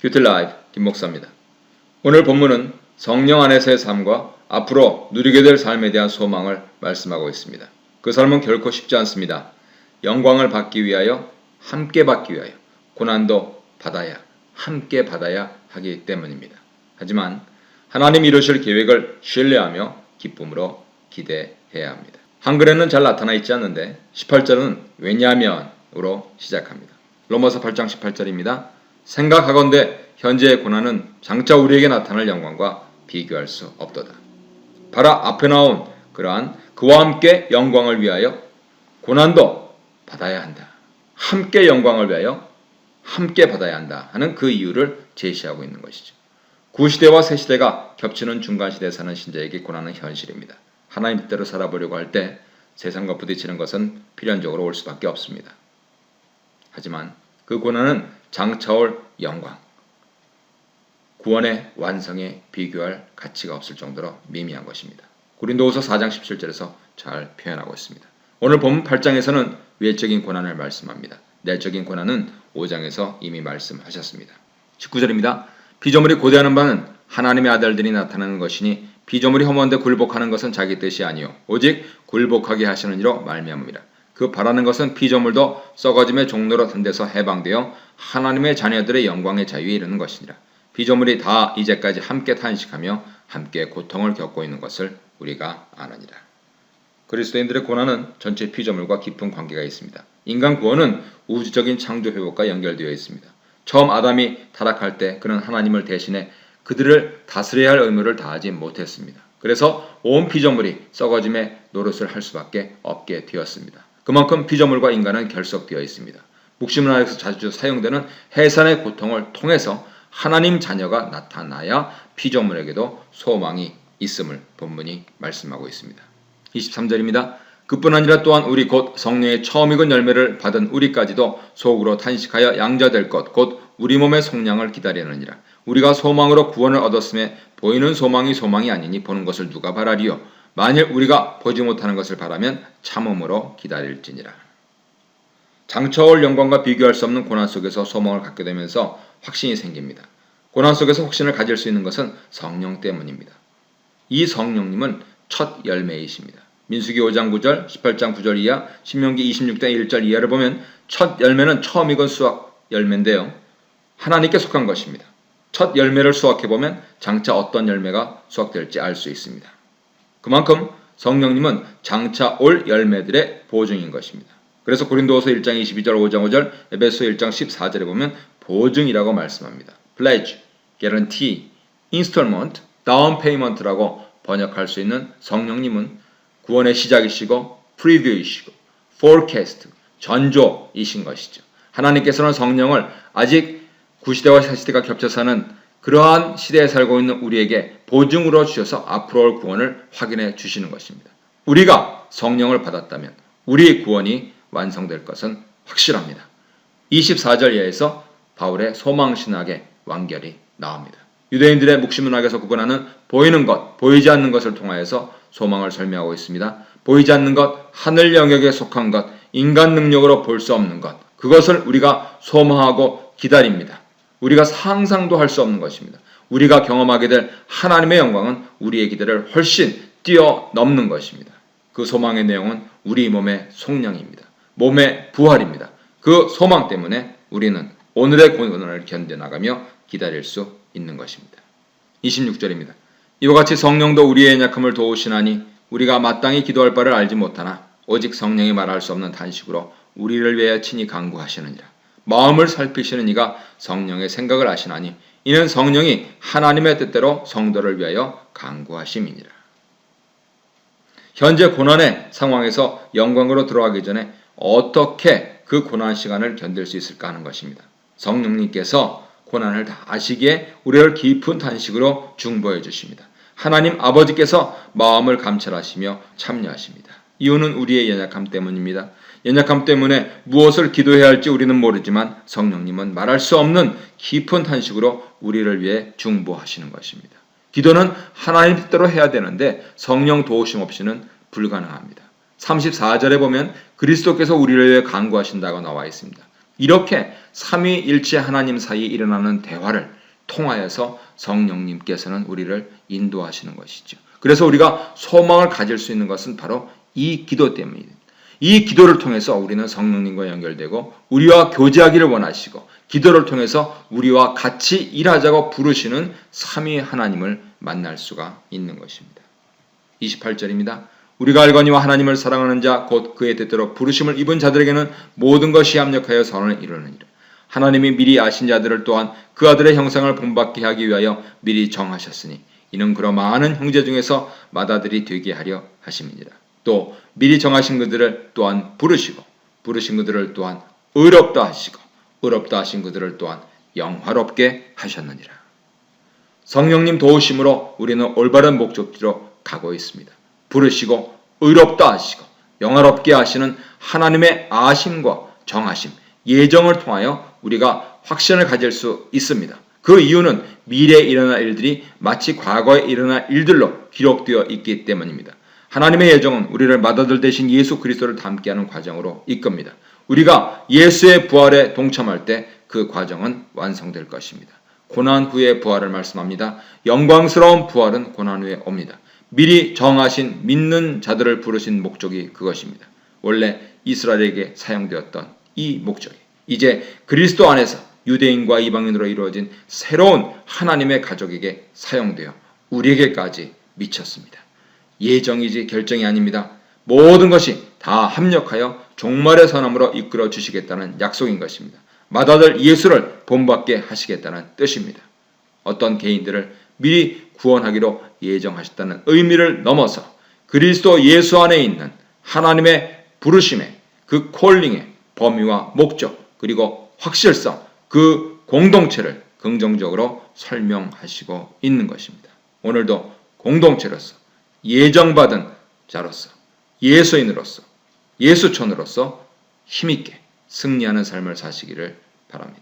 큐티라이브 김목사입니다. 오늘 본문은 성령 안에서의 삶과 앞으로 누리게 될 삶에 대한 소망을 말씀하고 있습니다. 그 삶은 결코 쉽지 않습니다. 영광을 받기 위하여 함께 받기 위하여 고난도 받아야 함께 받아야 하기 때문입니다. 하지만 하나님 이루실 계획을 신뢰하며 기쁨으로 기대해야 합니다. 한글에는 잘 나타나 있지 않는데 18절은 왜냐하면으로 시작합니다. 로마서 8장 18절입니다. 생각하건대 현재의 고난은 장차 우리에게 나타날 영광과 비교할 수 없도다. 바로 앞에 나온 그러한 그와 함께 영광을 위하여 고난도 받아야 한다. 함께 영광을 위하여 함께 받아야 한다 하는 그 이유를 제시하고 있는 것이죠. 구시대와 새시대가 겹치는 중간시대에 사는 신자에게 고난은 현실입니다. 하나님 뜻대로 살아보려고 할 때 세상과 부딪히는 것은 필연적으로 올 수밖에 없습니다. 하지만 그 고난은 장차 올 영광, 구원의 완성에 비교할 가치가 없을 정도로 미미한 것입니다. 고린도후서 4장 17절에서 잘 표현하고 있습니다. 오늘 본문 8장에서는 외적인 고난을 말씀합니다. 내적인 고난은 5장에서 이미 말씀하셨습니다. 19절입니다. 피조물이 고대하는 바는 하나님의 아들들이 나타나는 것이니 피조물이 허무한데 굴복하는 것은 자기 뜻이 아니요 오직 굴복하게 하시는 이로 말미암음이라. 그 바라는 것은 피조물도 썩어짐의 종로로 단 데서 해방되어 하나님의 자녀들의 영광의 자유에 이르는 것이니라. 피조물이 다 이제까지 함께 탄식하며 함께 고통을 겪고 있는 것을 우리가 아느니라. 그리스도인들의 고난은 전체 피조물과 깊은 관계가 있습니다. 인간 구원은 우주적인 창조 회복과 연결되어 있습니다. 처음 아담이 타락할 때 그는 하나님을 대신해 그들을 다스려야 할 의무를 다하지 못했습니다. 그래서 온 피조물이 썩어짐의 노릇을 할 수밖에 없게 되었습니다. 그만큼 피조물과 인간은 결속되어 있습니다. 묵시문화에서 자주 사용되는 해산의 고통을 통해서 하나님 자녀가 나타나야 피조물에게도 소망이 있음을 본문이 말씀하고 있습니다. 23절입니다. 그뿐 아니라 또한 우리 곧 성령의 처음 익은 열매를 받은 우리까지도 속으로 탄식하여 양자될 것 곧 우리 몸의 속량을 기다리느니라. 우리가 소망으로 구원을 얻었음에 보이는 소망이 소망이 아니니 보는 것을 누가 바라리요. 만일 우리가 보지 못하는 것을 바라면 참음으로 기다릴지니라. 장차 올 영광과 비교할 수 없는 고난 속에서 소망을 갖게 되면서 확신이 생깁니다. 고난 속에서 확신을 가질 수 있는 것은 성령 때문입니다. 이 성령님은 첫 열매이십니다. 민수기 5장 9절, 18장 9절 이하, 신명기 26장 1절 이하를 보면 첫 열매는 처음 익은 수확 열매인데요. 하나님께 속한 것입니다. 첫 열매를 수확해보면 장차 어떤 열매가 수확될지 알 수 있습니다. 그만큼 성령님은 장차 올 열매들의 보증인 것입니다. 그래서 고린도후서 1장 22절, 5장 5절, 에베소 1장 14절에 보면 보증이라고 말씀합니다. pledge, guarantee, installment, down payment라고 번역할 수 있는 성령님은 구원의 시작이시고 preview이시고 forecast, 전조이신 것이죠. 하나님께서는 성령을 아직 구시대와 새시대가 겹쳐 사는 그러한 시대에 살고 있는 우리에게 보증으로 주셔서 앞으로 올 구원을 확인해 주시는 것입니다. 우리가 성령을 받았다면 우리의 구원이 완성될 것은 확실합니다. 24절 이하에서 바울의 소망신학의 완결이 나옵니다. 유대인들의 묵시문학에서 구분하는 보이는 것, 보이지 않는 것을 통하여서 소망을 설명하고 있습니다. 보이지 않는 것, 하늘 영역에 속한 것, 인간 능력으로 볼 수 없는 것, 그것을 우리가 소망하고 기다립니다. 우리가 상상도 할 수 없는 것입니다. 우리가 경험하게 될 하나님의 영광은 우리의 기대를 훨씬 뛰어넘는 것입니다. 그 소망의 내용은 우리 몸의 속량입니다. 몸의 부활입니다. 그 소망 때문에 우리는 오늘의 고난을 견뎌나가며 기다릴 수 있는 것입니다. 26절입니다. 이와 같이 성령도 우리의 연약함을 도우시나니 우리가 마땅히 기도할 바를 알지 못하나 오직 성령이 말할 수 없는 탄식으로 우리를 위하여 친히 간구하시느니라. 마음을 살피시는 이가 성령의 생각을 아시나니 이는 성령이 하나님의 뜻대로 성도를 위하여 간구하심이니라. 현재 고난의 상황에서 영광으로 들어가기 전에 어떻게 그 고난 시간을 견딜 수 있을까 하는 것입니다. 성령님께서 고난을 다 아시기에 우리를 깊은 탄식으로 중보해 주십니다. 하나님 아버지께서 마음을 감찰하시며 참여하십니다. 이유는 우리의 연약함 때문입니다. 연약함 때문에 무엇을 기도해야 할지 우리는 모르지만 성령님은 말할 수 없는 깊은 탄식으로 우리를 위해 중보하시는 것입니다. 기도는 하나님 뜻대로 해야 되는데 성령 도우심 없이는 불가능합니다. 34절에 보면 그리스도께서 우리를 위해 간구하신다고 나와 있습니다. 이렇게 삼위일체 하나님 사이에 일어나는 대화를 통하여서 성령님께서는 우리를 인도하시는 것이죠. 그래서 우리가 소망을 가질 수 있는 것은 바로 이 기도 때문입니다. 이 기도를 통해서 우리는 성령님과 연결되고 우리와 교제하기를 원하시고 기도를 통해서 우리와 같이 일하자고 부르시는 삼위 하나님을 만날 수가 있는 것입니다. 28절입니다. 우리가 알거니와 하나님을 사랑하는 자 곧 그의 뜻대로 부르심을 입은 자들에게는 모든 것이 합력하여 선을 이루느니라. 하나님이 미리 아신 자들을 또한 그 아들의 형상을 본받게 하기 위하여 미리 정하셨으니 이는 그러 많은 형제 중에서 맏아들이 되게 하려 하심이니라. 또 미리 정하신 그들을 또한 부르시고 부르신 그들을 또한 의롭다 하시고 의롭다 하신 그들을 또한 영화롭게 하셨느니라. 성령님 도우심으로 우리는 올바른 목적지로 가고 있습니다. 부르시고 의롭다 하시고 영화롭게 하시는 하나님의 아심과 정하심, 예정을 통하여 우리가 확신을 가질 수 있습니다. 그 이유는 미래에 일어날 일들이 마치 과거에 일어날 일들로 기록되어 있기 때문입니다. 하나님의 예정은 우리를 맏아들 대신 예수 그리스도를 닮게 하는 과정으로 이끕니다. 우리가 예수의 부활에 동참할 때 그 과정은 완성될 것입니다. 고난 후의 부활을 말씀합니다. 영광스러운 부활은 고난 후에 옵니다. 미리 정하신 믿는 자들을 부르신 목적이 그것입니다. 원래 이스라엘에게 사용되었던 이 목적이 이제 그리스도 안에서 유대인과 이방인으로 이루어진 새로운 하나님의 가족에게 사용되어 우리에게까지 미쳤습니다. 예정이지 결정이 아닙니다. 모든 것이 다 합력하여 종말의 선함으로 이끌어 주시겠다는 약속인 것입니다. 맏아들 예수를 본받게 하시겠다는 뜻입니다. 어떤 개인들을 미리 구원하기로 예정하셨다는 의미를 넘어서 그리스도 예수 안에 있는 하나님의 부르심의 그 콜링의 범위와 목적 그리고 확실성 그 공동체를 긍정적으로 설명하시고 있는 것입니다. 오늘도 공동체로서 예정받은 자로서 예수인으로서 예수촌으로서 힘있게 승리하는 삶을 사시기를 바랍니다.